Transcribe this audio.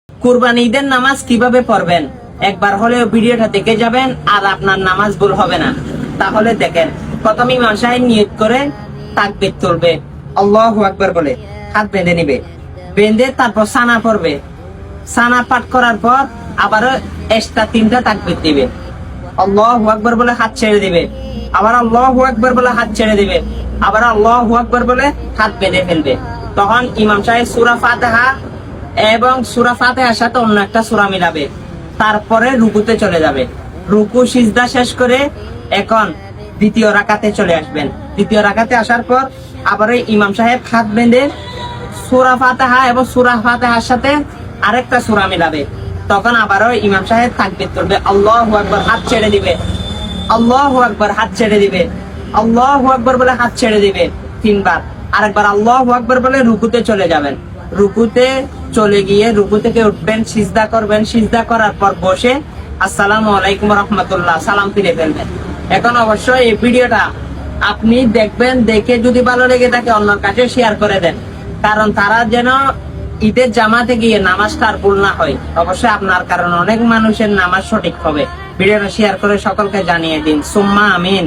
কুরবানি ঈদের নামাজ কিভাবে পড়বেন একবার হলেও ভিডিওটা দেখে যাবেন, আর আপনার নামাজ ভুল হবে না। তাহলে দেখেন, প্রথম ইমাম সাহেব নিয়ত করে তাকবীর তুলবে, আল্লাহু আকবার বলে হাত বেঁধে নিবে, বেঁধে তারপর সানা পড়বে। সানা পাঠ করার পর আবারও এক্সট্রা 3টা তাকবীর দিবে, আল্লাহু আকবার বলে হাত ছেড়ে দিবে, আবার আল্লাহু আকবার বলে হাত ছেড়ে দিবে, আবার আল্লাহু আকবার বলে হাত বেঁধে ফেলবে। তখন ইমাম সাহেব সূরা ফাতিহা এবং সূরা ফাতিহার সাথে অন্য একটা সূরা মিলাবে, তারপরে রুকুতে চলে যাবে। রুকু সিজদা শেষ করে এখন দ্বিতীয় রাকাতে চলে আসবেন। দ্বিতীয় রাকাতে আসার পর আবার ইমাম সাহেব হাত বেঁধে সূরা ফাতিহা এবং সূরা ফাতিহার সাথে আরেকটা সূরা মিলাবে। তখন আবারও ইমাম সাহেব তাকবীর করবে, আল্লাহু আকবার, হাত ছেড়ে দিবে, আল্লাহু আকবার, হাত ছেড়ে দিবে, আল্লাহু আকবার বলে হাত ছেড়ে দিবে 3বার। আরেকবার আল্লাহু আকবার বলে রুকুতে চলে যাবেন। রুকুতে চলে গিয়ে রুকু থেকে উঠবেন, সিজদা করবেন, সিজদা করার পর বসে আসসালামু আলাইকুম রাহমাতুল্লাহ সালাম ফিরে ফেলবেন। এখন অবশ্যই এই ভিডিওটা আপনি দেখবেন, দেখে যদি ভালো লেগে থাকে অন্যর কাছে শেয়ার করে দেন, কারণ তারা যেন ঈদের জামাতে গিয়ে নামাজটা আর ভুল না হয়। অবশ্যই আপনার কারণে অনেক মানুষের নামাজ সঠিক হবে। ভিডিওটা শেয়ার করে সকলকে জানিয়ে দিন, সুম্মা আমিন।